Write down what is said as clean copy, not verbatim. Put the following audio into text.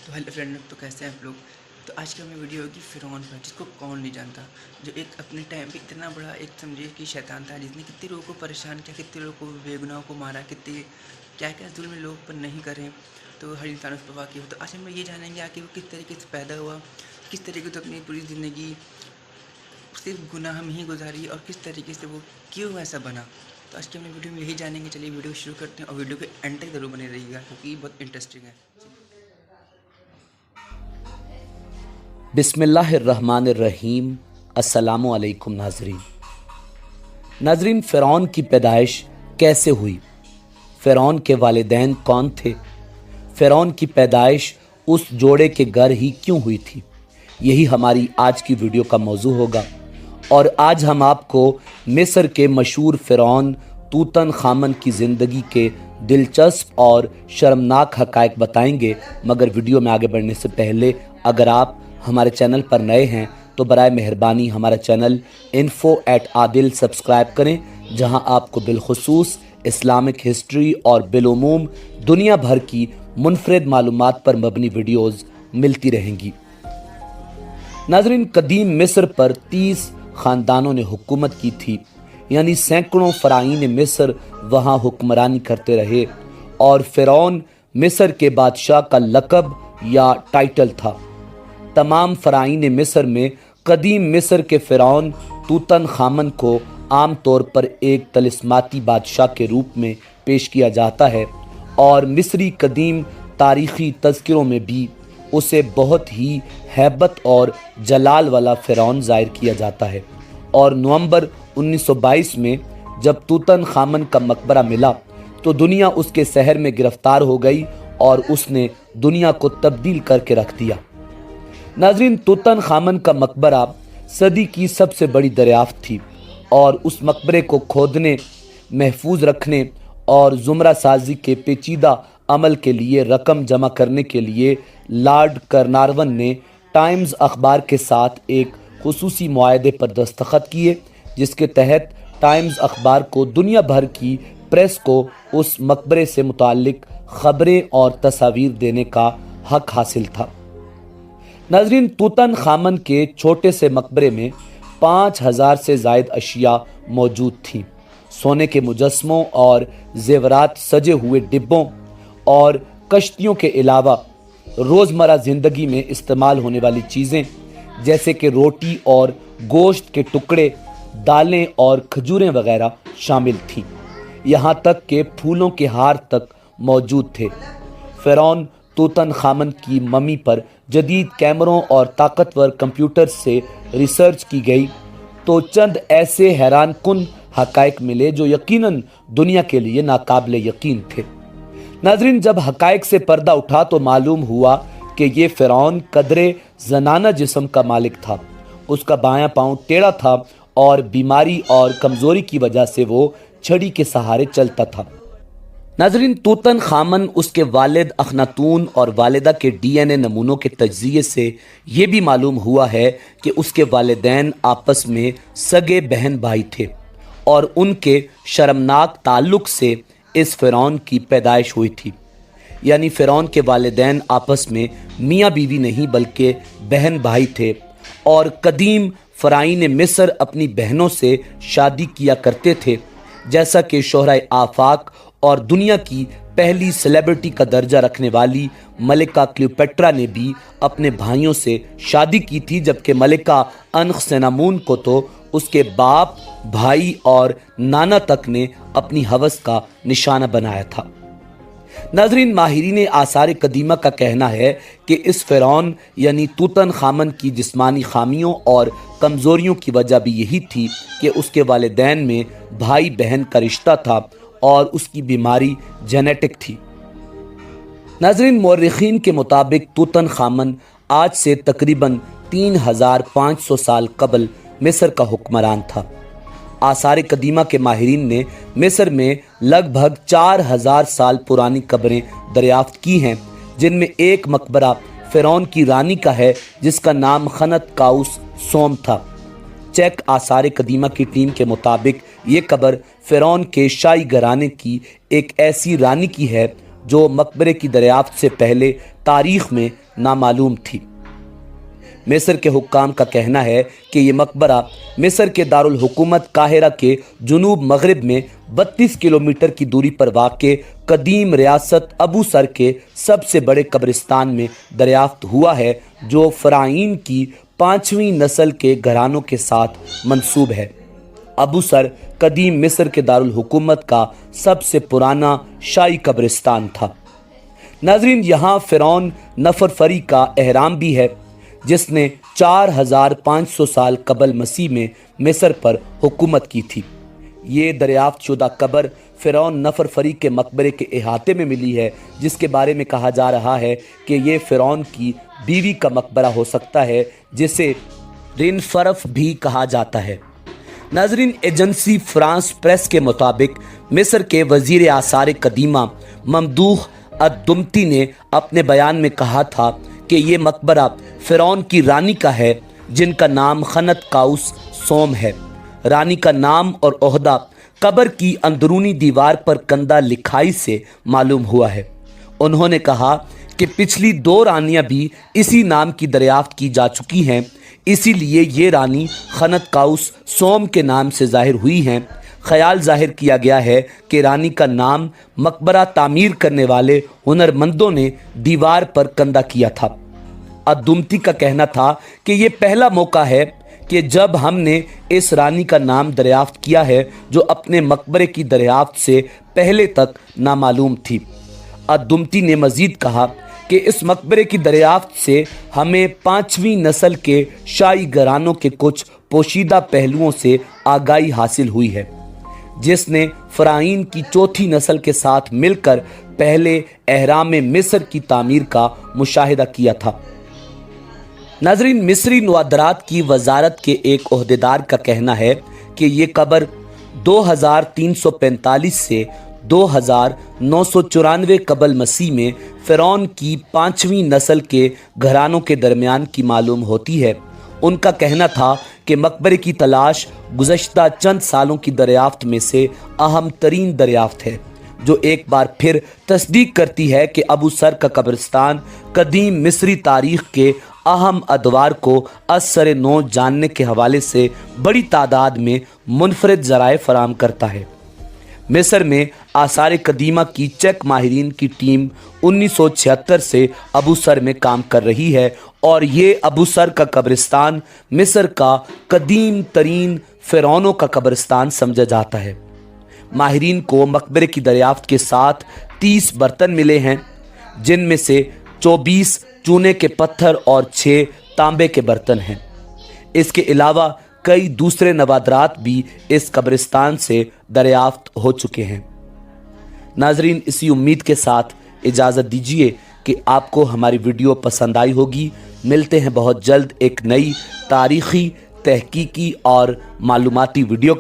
तो hello friend, तो कैसे हैं आप लोग। तो आज की हमें वीडियो होगी फ़िरौन पर, जिसको कौन नहीं जानता। जो एक अपने टाइम पे इतना बड़ा एक समझिए कि शैतान था, जिसने कितने लोगों को परेशान किया, कितने लोगों को बेगुनाहों को मारा, कितने क्या क्या जुल्म लोग पर नहीं करें। तो हर इंसान उस पर वाक़िफ़ हो। तो आज हम ये जानेंगे आखिर वो किस तरीके से पैदा हुआ, किस तरीके से अपनी पूरी ज़िंदगी सिर्फ गुनाह में ही गुजारी और किस तरीके से वो क्यों ऐसा बना। तो आज की हम वीडियो में यही जानेंगे। चलिए वीडियो शुरू करते हैं और वीडियो के एंड तक ज़रूर बने रहिएगा, क्योंकि बहुत इंटरेस्टिंग है। बिस्मिल्लाहिर्रहमानिर्रहीम। अस्सलामु अलैकुम नाजरीन, फ़िरौन की पैदाइश कैसे हुई? फ़िरौन के वालिदैन कौन थे? फ़िरौन की पैदाइश उस जोड़े के घर ही क्यों हुई थी? यही हमारी आज की वीडियो का मौजू होगा। और आज हम आपको मिस्र के मशहूर फ़िरौन तूतन खामन की ज़िंदगी के दिलचस्प और शर्मनाक हक़ाइक़ बताएंगे। मगर वीडियो में आगे बढ़ने से पहले अगर आप हमारे चैनल पर नए हैं तो बराए मेहरबानी हमारा चैनल info@adil सब्सक्राइब करें, जहां आपको बिलखुसूस इस्लामिक हिस्ट्री और बिलुमूम दुनिया भर की मुनफरिद मालूमात पर मबनी वीडियोज़ मिलती रहेंगी। नाज़रीन, कदीम मिस्र पर 30 ख़ानदानों ने हुकूमत की थी, यानी सैकड़ों फ़राईन मिस्र वहाँ हुक्मरानी करते रहे। और फ़िरौन मिस्र के बादशाह का लक़ब या टाइटल था। तमाम फ़राईन मिस्र में कदीम मिस्र के फ़िरौन तूतन खामन को आम तौर पर एक तलिस्माती बादशाह के रूप में पेश किया जाता है, और मिस्री कदीम तारीख़ी तज़किरों में भी उसे बहुत ही हैबत और जलाल वाला फ़िरौन ज़ाहिर किया जाता है। और नवंबर 1922 में जब तूतन खामन का मकबरा मिला तो दुनिया उसके शहर में गिरफ्तार हो गई और उसने दुनिया को तब्दील करके रख दिया। नाज़रीन, तूतन खामन का मकबरा सदी की सबसे बड़ी दरियाफ्त थी, और उस मकबरे को खोदने, महफूज रखने और ज़ुमरा साजी के पेचीदा अमल के लिए रकम जमा करने के लिए लॉर्ड कर्नारवन ने टाइम्स अखबार के साथ एक खुसूसी मुआहदे पर दस्तखत किए, जिसके तहत टाइम्स अखबार को दुनिया भर की प्रेस को उस मकबरे से मुताल्लिक ख़बरें और तस्वीर देने का हक हासिल था। नाज़रीन, तूतन खामन के छोटे से मकबरे में 5000 से ज़ायद अशिया मौजूद थीं। सोने के मुजस्मों और जेवरात सजे हुए डिब्बों और कश्तियों के अलावा रोज़मर्रा ज़िंदगी में इस्तेमाल होने वाली चीज़ें जैसे कि रोटी और गोश्त के टुकड़े, दालें और खजूरें वगैरह शामिल थीं। यहाँ तक कि फूलों के हार तक मौजूद थे। फ़िरौन तूतन खामन की मम्मी पर जदीद कैमरों और ताकतवर कंप्यूटर से रिसर्च की गई तो चंद ऐसे हैरान कुन हक़ाइक़ मिले जो यकीनन दुनिया के लिए नाकाबिले यकीन थे। नाज़रीन, जब हक़ाइक़ से पर्दा उठा तो मालूम हुआ कि ये फ़िरौन कदरे ज़नाना जिस्म का मालिक था। उसका बायां पाँव टेढ़ा था और बीमारी और कमज़ोरी की वजह से वो छड़ी के सहारे चलता था। नाज़रीन, तूतन खामन, उसके वालिद अखनातून और वालिदा के DNA नमूनों के तज्ज़िये से ये भी मालूम हुआ है कि उसके वालिदैन आपस में सगे बहन भाई थे, और उनके शर्मनाक ताल्लुक़ से इस फ़िरौन की पैदाइश हुई थी। यानी फ़िरौन के वालिदैन आपस में मियाँ बीवी नहीं बल्कि बहन भाई थे। और कदीम फ़राईन मिस्र अपनी बहनों से शादी किया करते थे, जैसा कि शोहरा आफाक और दुनिया की पहली सेलिब्रिटी का दर्जा रखने वाली मलिका क्लियोपेट्रा ने भी अपने भाइयों से शादी की थी, जबकि मलिका अनखसेनामून को तो उसके बाप, भाई और नाना तक ने अपनी हवस का निशाना बनाया था। नाज़रीन, माहिरीन आसार कदीमा का कहना है कि इस फ़िरौन यानी तूतन खामन की जिस्मानी खामियों और कमज़ोरियों की वजह भी यही थी कि उसके वालिदैन में भाई बहन का रिश्ता था और उसकी बीमारी जेनेटिक थी। नाज़रीन, मौर्रिखीन के मुताबिक तूतन खामन आज से तकरीबन 3500 साल कबल मिस्र का हुक्मरान था। आसार कदीमा के माहिरीन ने मिस्र में लगभग 4000 साल पुरानी कब्रें दरियाफ्त की हैं, जिनमें एक मकबरा फ़िरौन की रानी का है जिसका नाम खनत काउस सोम था। चेक आसार कदीमा की टीम के मुताबिक ये कब्र फ़िरौन के शाही घराने की एक ऐसी रानी की है जो मकबरे की दरियाफ्त से पहले तारीख में नामालूम थी। मिस्र के हुक्काम का कहना है कि ये मकबरा मिस्र के दारुल हुकूमत काहिरा के जुनूब मगरिब में 32 किलोमीटर की दूरी पर वाक़े कदीम रियासत अबू सर के सबसे बड़े कब्रिस्तान में दरियाफ्त हुआ है, जो फ़राइन की 5वीं नस्ल के घरानों के साथ मंसूब है। अबू सर कदीम मिस्र के दारुल हुकूमत का सबसे पुराना शाही कब्रिस्तान था। नाज़रीन, यहाँ फ़िरौन नफरफरी का एहराम भी है, जिसने 4500 साल कबल मसीह में मिस्र पर हुकूमत की थी। ये दरियाफ्त शुदा कब्र फ़िरौन नफरफरी के मकबरे के अहाते में मिली है, जिसके बारे में कहा जा रहा है कि ये फ़िरौन की बीवी का मकबरा हो सकता है, जिसे रिनफरफ भी कहा जाता है। नाज़रीन, एजेंसी फ्रांस प्रेस के मुताबिक मिस्र के वज़ीर आसार कदीमा ममदूह अद-दुमती ने अपने बयान में कहा था कि ये मकबरा फ़िरौन की रानी का है, जिनका नाम खनत काउस सोम है। रानी का नाम और ओहदा कब्र की अंदरूनी दीवार पर कंदा लिखाई से मालूम हुआ है। उन्होंने कहा कि पिछली 2 रानियां भी इसी नाम की दरियाफ्त की जा चुकी हैं, इसीलिए ये रानी खनत काउस सोम के नाम से ज़ाहिर हुई हैं। ख्याल ज़ाहिर किया गया है कि रानी का नाम मकबरा तामीर करने वाले हुनरमंदों ने दीवार पर कंदा किया था। अद-दुमती का कहना था कि ये पहला मौका है कि जब हमने इस रानी का नाम दरियाफ्त किया है, जो अपने मकबरे की दरियाफ्त से पहले तक नामालूम थी। अद-दुमती ने मज़ीद कहा कि इस मकबरे की दरियाफ्त से हमें 5वीं नस्ल के शाही घरानों के कुछ पोशीदा पहलुओं से आगाही हासिल हुई है, जिसने फ़राइन की 4थी नस्ल के साथ मिलकर पहले एहराम मिस्र की तामीर का मुशाहिदा किया था। नाज़रीन, मिस्री नवादरात की वजारत के एक ओहदेदार का कहना है कि ये कब्र 2345 से 2994 कबल मसीह में फ़िरौन की 5वीं नस्ल के घरानों के दरमियान की मालूम होती है। उनका कहना था कि मकबरे की तलाश गुज़श्ता चंद सालों की दरियाफ्त में से अहम तरीन दरियाफ्त है, जो एक बार फिर तस्दीक करती है कि अबू सर का कब्रिस्तान कदीम मिस्री तारीख़ के अहम अदवार को असर नो जानने के हवाले से बड़ी तादाद में मुनफरद ज़राए फराहम करता है। मिस्र में आसार कदीमा की चेक माहिरीन की टीम 1976 से अबू सर में काम कर रही है, और ये अबू सर का कब्रिस्तान मिस्र का कदीम तरीन फ़िरौनों का कब्रिस्तान समझा जाता है। माहिरीन को मकबरे की दरियाफ्त के साथ 30 बर्तन मिले हैं, जिनमें से 24 चूने के पत्थर और 6 तांबे के बर्तन हैं। इसके अलावा कई दूसरे नवादरात भी इस कब्रिस्तान से दरियाफ्त हो चुके हैं। नाजरीन, इसी उम्मीद के साथ इजाज़त दीजिए कि आपको हमारी वीडियो पसंद आई होगी। मिलते हैं बहुत जल्द एक नई तारीख़ी, तहकीकी और मालूमाती वीडियो